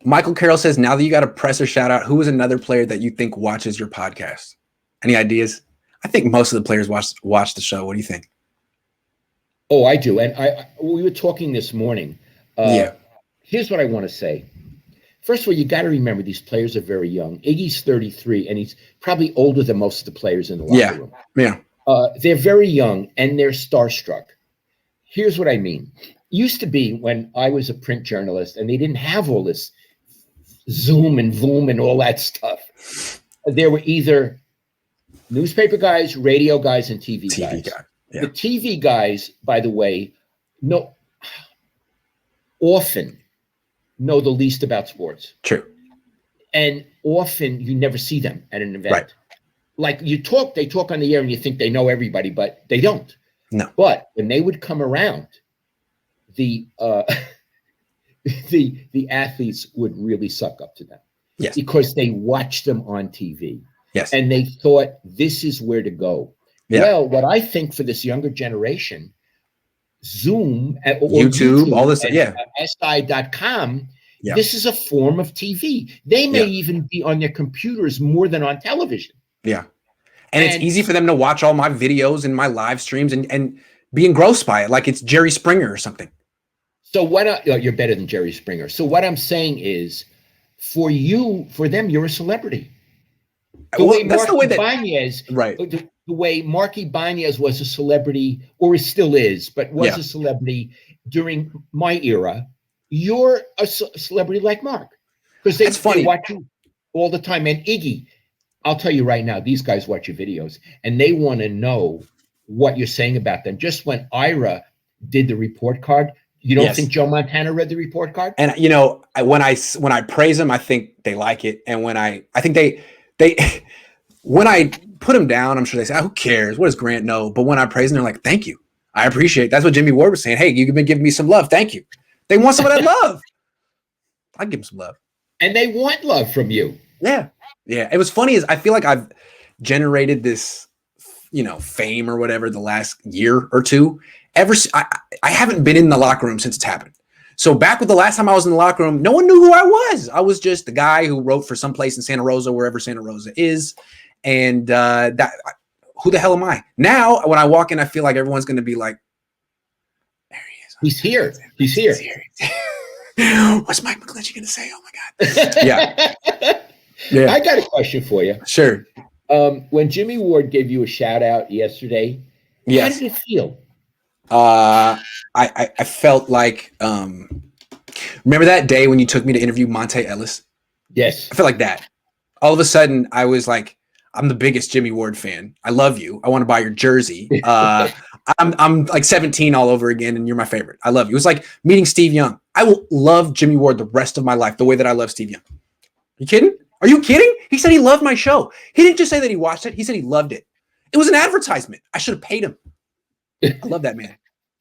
Michael Carroll says, now that you got a presser shout out, who is another player that you think watches your podcast? Any ideas? I think most of the players watch the show. What do you think? Oh, I do. And we were talking this morning. Here's what I want to say. First of all, you got to remember these players are very young. Iggy's 33, and he's probably older than most of the players in the locker room. Yeah. They're very young, and they're starstruck. Here's what I mean. Used to be when I was a print journalist, and they didn't have all this Zoom and Voom and all that stuff. There were either newspaper guys, radio guys, and TV guys. Yeah. The TV guys, by the way, often know the least about sports. True. And often you never see them at an event. Right. Like they talk on the air and you think they know everybody, but they don't. No. But when they would come around, the athletes would really suck up to them. Yes. Because they watched them on TV. Yes. And they thought this is where to go. Yeah. Well, what I think for this younger generation, Zoom or YouTube, all this, SI.com, this is a form of TV. They may even be on their computers more than on television. Yeah. And it's easy for them to watch all my videos and my live streams and be engrossed by it, like it's Jerry Springer or something. So you're better than Jerry Springer. So what I'm saying is, for them, you're a celebrity. The way Marky Banez was a celebrity, or still is, but was a celebrity during my era, you're a celebrity like Mark. Because they watch you all the time. And Iggy, I'll tell you right now, these guys watch your videos, and they want to know what you're saying about them. Just when Ira did the report card, you don't think Joe Montana read the report card? And, when I praise them, I think they like it. And when I think they when I put them down, I'm sure they say, who cares? What does Grant know? But when I praise them, they're like, thank you. I appreciate it. That's what Jimmy Ward was saying. Hey, you've been giving me some love. Thank you. They want some of that love. I give them some love. And they want love from you. Yeah. Yeah. It was funny is I feel like I've generated this, fame or whatever the last year or two. I haven't been in the locker room since it's happened. So back with the last time I was in the locker room, no one knew who I was. I was just the guy who wrote for some place in Santa Rosa, wherever Santa Rosa is. And who the hell am I? Now, when I walk in, I feel like everyone's going to be like, there he is. He's here. He's here. What's Mike McGlinchey going to say? Oh, my God. Yeah. I got a question for you. Sure. When Jimmy Ward gave you a shout out yesterday, how did it feel? I felt like, remember that day when you took me to interview Monte Ellis? Yes. I felt like that. All of a sudden, I was like, I'm the biggest Jimmy Ward fan. I love you. I want to buy your jersey. I'm like 17 all over again, and you're my favorite. I love you. It was like meeting Steve Young. I will love Jimmy Ward the rest of my life the way that I love Steve Young. You kidding? Are you kidding? He said he loved my show. He didn't just say that he watched it. He said he loved it. It was an advertisement. I should have paid him. I love that man.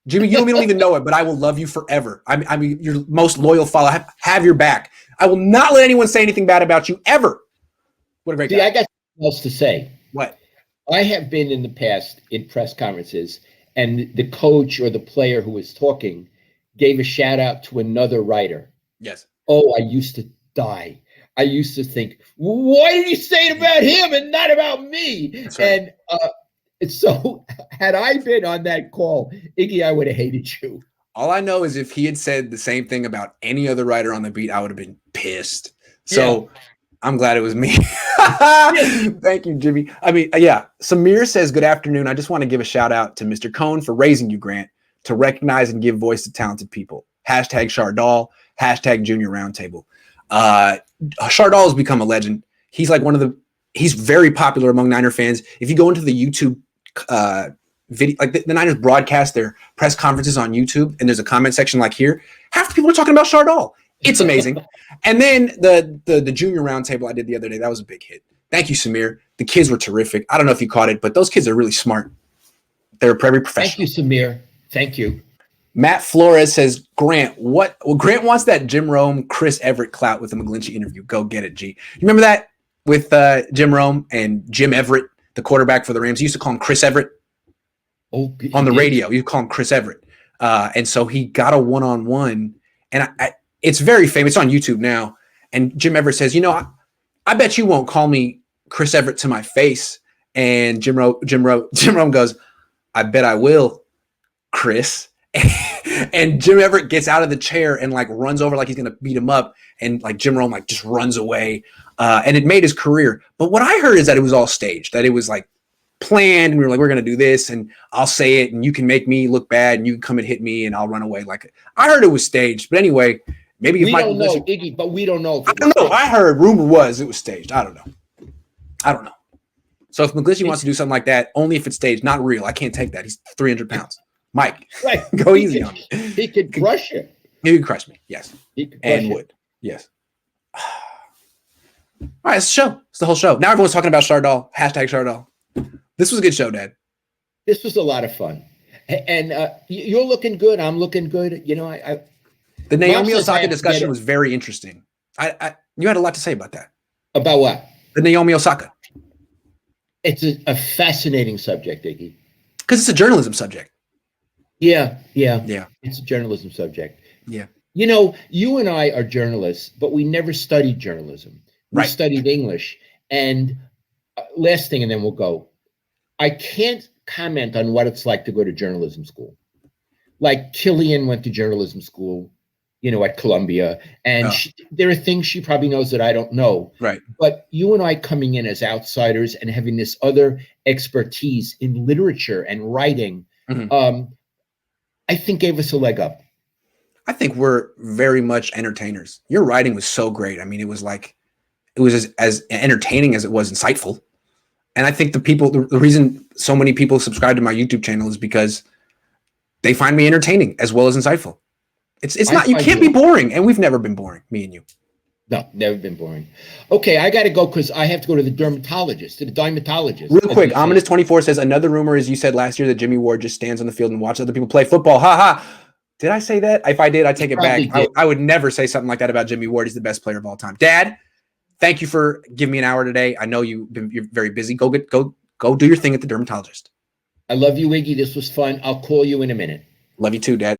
Jimmy, you don't even know it, but I will love you forever. I mean, your most loyal follower. Have your back. I will not let anyone say anything bad about you ever. What a great guy. I got something else to say. What? I have been in the past in press conferences, and the coach or the player who was talking gave a shout out to another writer. Yes. Oh, I used to die. I used to think, why did you say it about him and not about me? That's right. And so had I been on that call, Iggy, I would have hated you. All I know is if he had said the same thing about any other writer on the beat, I would have been pissed. So I'm glad it was me. Thank you, Jimmy. I mean, Samir says, good afternoon. I just want to give a shout out to Mr. Cohn for raising you, Grant, to recognize and give voice to talented people. Hashtag Chardal, hashtag Junior Roundtable. Chardal has become a legend. He's like he's very popular among Niner fans. If you go into the YouTube video, like the Niners broadcast their press conferences on YouTube, and there's a comment section like here, half the people are talking about Chardal. It's amazing. And then the Junior Roundtable I did the other day, that was a big hit. Thank you, Samir. The kids were terrific. I don't know if you caught it, but those kids are really smart. They're very professional. Thank you, Samir. Thank you. Matt Flores says, Grant Grant wants that Jim Rome, Chris Everett clout with the McGlinchey interview. Go get it, G. You remember that with Jim Rome and Jim Everett, the quarterback for the Rams? He used to call him Chris Everett on the radio. You call him Chris Everett. And so he got a one-on-one, and it's very famous. It's on YouTube now. And Jim Everett says, I bet you won't call me Chris Everett to my face. And Jim Rome goes, I bet I will, Chris. And Jim Everett gets out of the chair and like runs over like he's going to beat him up. And like Jim Rome like just runs away. And it made his career. But what I heard is that it was all staged, that it was like planned. And we were like, we're going to do this and I'll say it and you can make me look bad and you can come and hit me and I'll run away. Like I heard it was staged. But anyway, maybe if we don't know, Iggy, but we don't know. I don't know. I heard rumor was it was staged. I don't know. So if McGlinchey wants to do something like that, only if it's staged, not real. I can't take that. He's 300 pounds. Mike, right. Go easy on me. He could crush you. He could crush me. Yes. And would. Yes. All right, it's the show. It's the whole show. Now everyone's talking about Chardal. Hashtag Chardal. This was a good show, Dad. This was a lot of fun. And you're looking good. I'm looking good. The Naomi Osaka discussion was very interesting. You had a lot to say about that. About what? The Naomi Osaka. It's a fascinating subject, Iggy. Because it's a journalism subject. Yeah. It's a journalism subject. Yeah. You and I are journalists, but we never studied journalism. We studied English. And last thing, and then we'll go. I can't comment on what it's like to go to journalism school. Like Killian went to journalism school, at Columbia. And there are things she probably knows that I don't know. Right. But you and I coming in as outsiders and having this other expertise in literature and writing, I think gave us a leg up. I think we're very much entertainers. Your writing was so great. I mean, it was as entertaining as it was insightful. And I think the reason so many people subscribe to my YouTube channel is because they find me entertaining as well as insightful. It's not, you can't be boring. And we've never been boring, me and you. No, never been boring. Okay, I got to go because I have to go to the dermatologist, Real quick, Ominous24 says, another rumor is you said last year that Jimmy Ward just stands on the field and watches other people play football. Ha ha. Did I say that? If I did, I take it back. I would never say something like that about Jimmy Ward. He's the best player of all time. Dad, thank you for giving me an hour today. I know you're very busy. Go do your thing at the dermatologist. I love you, Iggy. This was fun. I'll call you in a minute. Love you too, Dad.